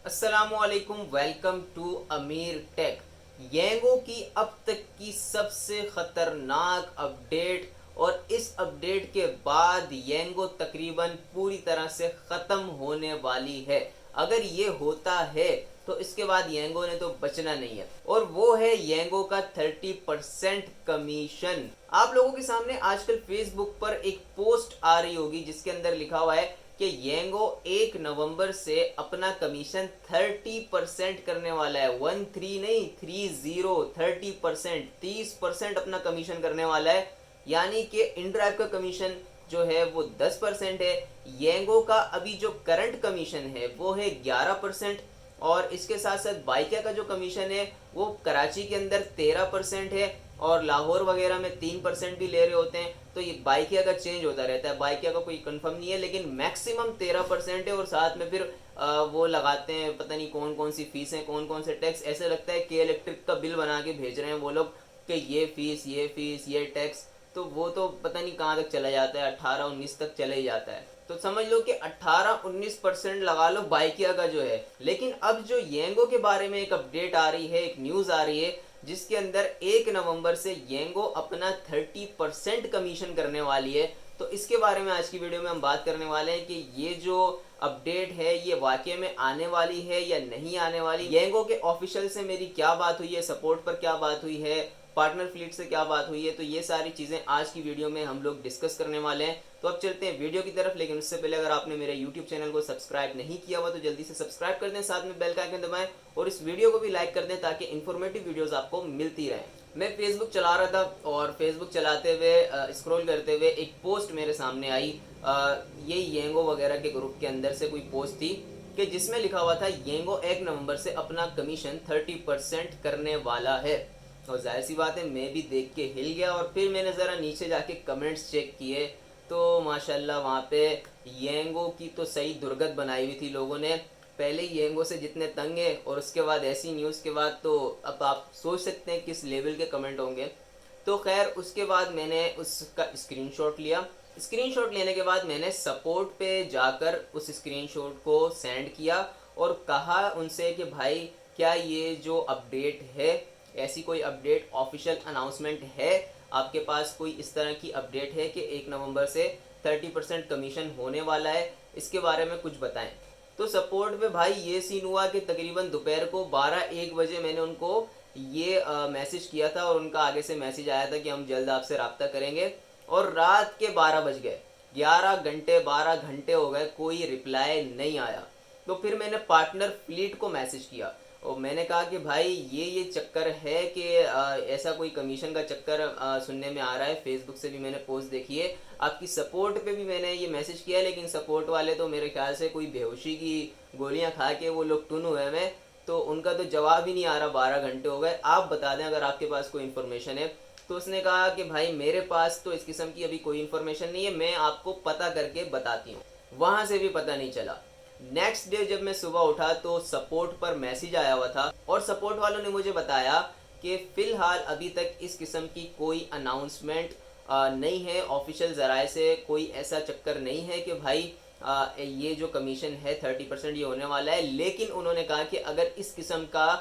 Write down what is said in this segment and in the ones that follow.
अस्सलामुअलैकुम, welcome to अमीर take. येंगो की अब तक की सबसे ख़तरनाक अपडेट, और इस अपडेट के बाद येंगो तकरीबन पूरी तरह से ख़त्म होने वाली है। अगर ये होता है तो इसके बाद येंगो ने तो बचना नहीं है, और वो है येंगो का 30% कमीशन। आप लोगों के सामने आजकल फेसबुक पर एक पोस्ट आ रही होगी जिसके अंदर लिखा हुआ है कि येंगो 1 नवंबर से अपना कमीशन 30% करने वाला है। 13 नहीं, 30 30% अपना कमीशन करने वाला है। यानी कि इनड्राइव का कमीशन जो है वो 10% है। येंगो का अभी जो करंट कमीशन है वो है 11%, और इसके साथ साथ बाइकिया का जो कमीशन है वो कराची के अंदर 13% है, और लाहौर वगैरह में 3% भी ले रहे होते हैं। तो ये बाइकिया का चेंज होता रहता है, बाइकिया का कोई कंफर्म नहीं है, लेकिन मैक्सिमम 13% है। और साथ में फिर वो लगाते हैं पता नहीं कौन कौन सी फीस है, कौन कौन से टैक्स। ऐसे लगता है कि इलेक्ट्रिक का बिल बना के भेज रहे हैं वो लोग कि ये टैक्स। तो वो तो पता नहीं कहाँ तक चला जाता है, 18-19 तक चले ही जाता है। तो समझ लो कि 18-19% लगा लो बाइकिया का जो है। लेकिन अब जो येंगो के बारे में एक अपडेट आ रही है, एक न्यूज़ आ रही है, जिसके अंदर 1 नवंबर से येंगो अपना 30% कमीशन करने वाली है। तो इसके बारे में आज की वीडियो में हम बात करने वाले हैं कि ये जो अपडेट है ये वाकई में आने वाली है या नहीं आने वाली। येंगो के ऑफिशियल से मेरी क्या बात हुई है, सपोर्ट पर क्या बात हुई है, पार्टनर फ्लीट से क्या बात हुई है, तो ये सारी चीज़ें आज की वीडियो में हम लोग डिस्कस करने वाले हैं। तो अब चलते हैं वीडियो की तरफ, लेकिन उससे पहले अगर आपने मेरे यूट्यूब चैनल को सब्सक्राइब नहीं किया हुआ तो जल्दी से सब्सक्राइब कर दें, साथ में बेल का आइकन दबाएं और इस वीडियो को भी लाइक कर दें ताकि इन्फॉर्मेटिव वीडियोस आपको मिलती रहें। मैं फेसबुक चला रहा था और फेसबुक चलाते हुए स्क्रॉल करते हुए एक पोस्ट मेरे सामने आई। ये येंगो वगैरह के ग्रुप के अंदर से कोई पोस्ट थी कि जिसमें लिखा हुआ था येंगो 1 नवंबर से अपना कमीशन 30% करने वाला है। और जाहिर सी बात है मैं भी देख के हिल गया, और फिर मैंने ज़रा नीचे जाके कमेंट्स चेक किए तो माशाल्लाह वहाँ पे येंगो की तो सही दुर्गत बनाई हुई थी लोगों ने। पहले ही येंगो से जितने तंग है, और उसके बाद ऐसी न्यूज़ के बाद तो अब आप सोच सकते हैं किस लेवल के कमेंट होंगे। तो खैर उसके बाद मैंने उसका स्क्रीनशॉट लिया। स्क्रीनशॉट लेने के बाद मैंने सपोर्ट पे जाकर उस स्क्रीनशॉट को सेंड किया और कहा उनसे कि भाई क्या ये जो अपडेट है, ऐसी कोई अपडेट ऑफिशियल अनाउंसमेंट है आपके पास, कोई इस तरह की अपडेट है कि 1 नवंबर से 30% कमीशन होने वाला है, इसके बारे में कुछ बताएं। तो सपोर्ट में भाई ये सीन हुआ कि तकरीबन दोपहर को 12-1 बजे मैंने उनको ये मैसेज किया था, और उनका आगे से मैसेज आया था कि हम जल्द आपसे रब्ता करेंगे, और रात के 12 बज गए, 11 घंटे 12 घंटे हो गए, कोई रिप्लाई नहीं आया। तो फिर मैंने पार्टनर फ्लीट को मैसेज किया और मैंने कहा कि भाई ये चक्कर है कि ऐसा कोई कमीशन का चक्कर सुनने में आ रहा है। फेसबुक से भी मैंने पोस्ट देखी है, आपकी सपोर्ट पे भी मैंने ये मैसेज किया, लेकिन सपोर्ट वाले तो मेरे ख्याल से कोई बेहोशी की गोलियां खा के वो लोग टुन हुए हैं, तो उनका तो जवाब ही नहीं आ रहा। 12 घंटे हो गए, आप बता दें अगर आपके पास कोई इन्फॉर्मेशन है। तो उसने कहा कि भाई मेरे पास तो इस किस्म की अभी कोई इन्फॉर्मेशन नहीं है, मैं आपको पता करके बताती हूँ। वहाँ से भी पता नहीं चला। नेक्स्ट डे जब मैं सुबह उठा तो सपोर्ट पर मैसेज आया हुआ था, और सपोर्ट वालों ने मुझे बताया कि फ़िलहाल अभी तक इस किस्म की कोई अनाउंसमेंट नहीं है, ऑफिशियल ज़राए से कोई ऐसा चक्कर नहीं है कि भाई ये जो कमीशन है 30% ये होने वाला है। लेकिन उन्होंने कहा कि अगर इस किस्म का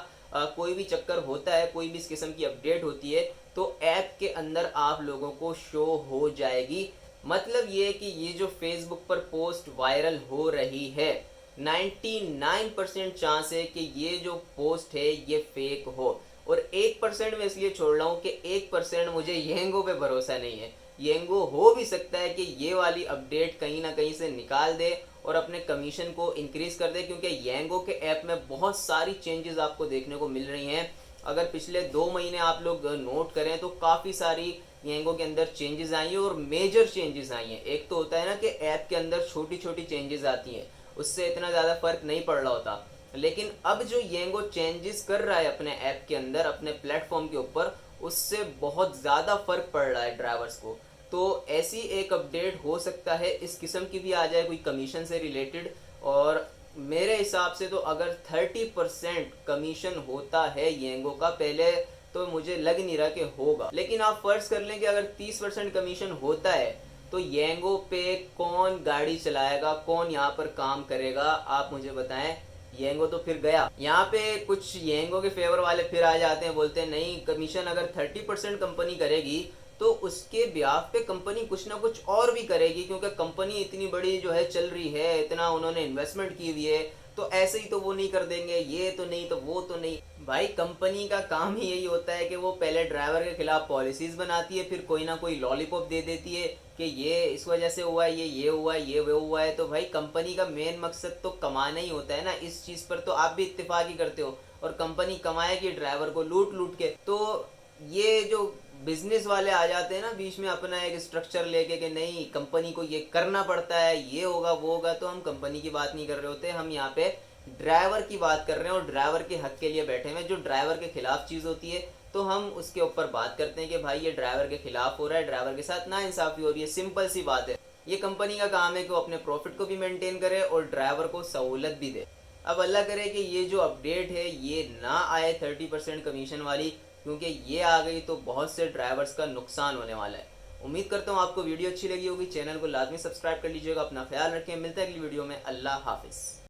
कोई भी चक्कर होता है, कोई भी इस किस्म की अपडेट होती है, तो ऐप के अंदर आप लोगों को शो हो जाएगी। मतलब ये कि ये जो फेसबुक पर पोस्ट वायरल हो रही है, 99% चांस है कि ये जो पोस्ट है ये फेक हो। और 1% मैं इसलिए छोड़ रहा हूँ कि 1% मुझे येंगो पे भरोसा नहीं है। येंगो हो भी सकता है कि ये वाली अपडेट कहीं ना कहीं से निकाल दे और अपने कमीशन को इंक्रीज़ कर दे, क्योंकि येंगो के ऐप में बहुत सारी चेंजेस आपको देखने को मिल रही हैं। अगर पिछले 2 महीने आप लोग नोट करें तो काफ़ी सारी येंगो के अंदर चेंजेस आई हैं, और मेजर चेंजेस आई हैं। एक तो होता है ना कि ऐप के अंदर छोटी छोटी चेंजेस आती हैं, उससे इतना ज़्यादा फ़र्क नहीं पड़ रहा होता। लेकिन अब जो येंगो चेंजेस कर रहा है अपने ऐप के अंदर, अपने प्लेटफॉर्म के ऊपर, उससे बहुत ज़्यादा फ़र्क पड़ रहा है ड्राइवर्स को। तो ऐसी एक अपडेट हो सकता है इस किस्म की भी आ जाए, कोई कमीशन से रिलेटेड। और मेरे हिसाब से तो अगर 30% कमीशन होता है येंगो का, पहले तो मुझे लग नहीं रहा कि होगा, लेकिन आप फर्ज कर लें कि अगर 30% कमीशन होता है तो येंगो पे कौन गाड़ी चलाएगा, कौन यहाँ पर काम करेगा, आप मुझे बताएं। येंगो तो फिर गया। यहाँ पे कुछ येंगो के फेवर वाले फिर आ जाते हैं, बोलते हैं नहीं, कमीशन अगर 30% कंपनी करेगी तो उसके ब्याह पे कंपनी कुछ ना कुछ और भी करेगी, क्योंकि कंपनी इतनी बड़ी जो है चल रही है, इतना उन्होंने इन्वेस्टमेंट की हुई है, तो ऐसे ही तो वो नहीं कर देंगे, ये तो नहीं तो वो तो नहीं। भाई कंपनी का काम ही यही होता है कि वो पहले ड्राइवर के खिलाफ पॉलिसीज बनाती है, फिर कोई ना कोई लॉलीपॉप दे देती है कि ये इस वजह से हुआ है, ये हुआ है, ये वो हुआ है। तो भाई कंपनी का मेन मकसद तो कमाना ही होता है ना, इस चीज़ पर तो आप भी इत्तेफाक ही करते हो। और कंपनी कमाएगी ड्राइवर को लूट लूट के। तो ये जो बिजनेस वाले आ जाते हैं ना बीच में अपना एक स्ट्रक्चर लेके कि नहीं कंपनी को ये करना पड़ता है, ये होगा वो होगा, तो हम कंपनी की बात नहीं कर रहे होते, हम यहाँ पे ड्राइवर की बात कर रहे हैं और ड्राइवर के हक के लिए बैठे हुए हैं। जो ड्राइवर के खिलाफ चीज़ होती है तो हम उसके ऊपर बात करते हैं कि भाई ये ड्राइवर के खिलाफ हो रहा है, ड्राइवर के साथ नाइंसाफ़ी हो रही है। सिंपल सी बात है। ये कंपनी का काम है कि वो अपने प्रॉफिट को भी मेंटेन करे और ड्राइवर को सहूलत भी दे। अब अल्लाह करे कि ये जो अपडेट है ये ना आए 30% कमीशन वाली, क्योंकि ये आ गई तो बहुत से ड्राइवर्स का नुकसान होने वाला है। उम्मीद करता हूँ आपको वीडियो अच्छी लगी होगी। चैनल को लाजमी सब्सक्राइब कर लीजिएगा। अपना ख्याल रखें, मिलता है अगली वीडियो में। अल्लाह हाफिज़।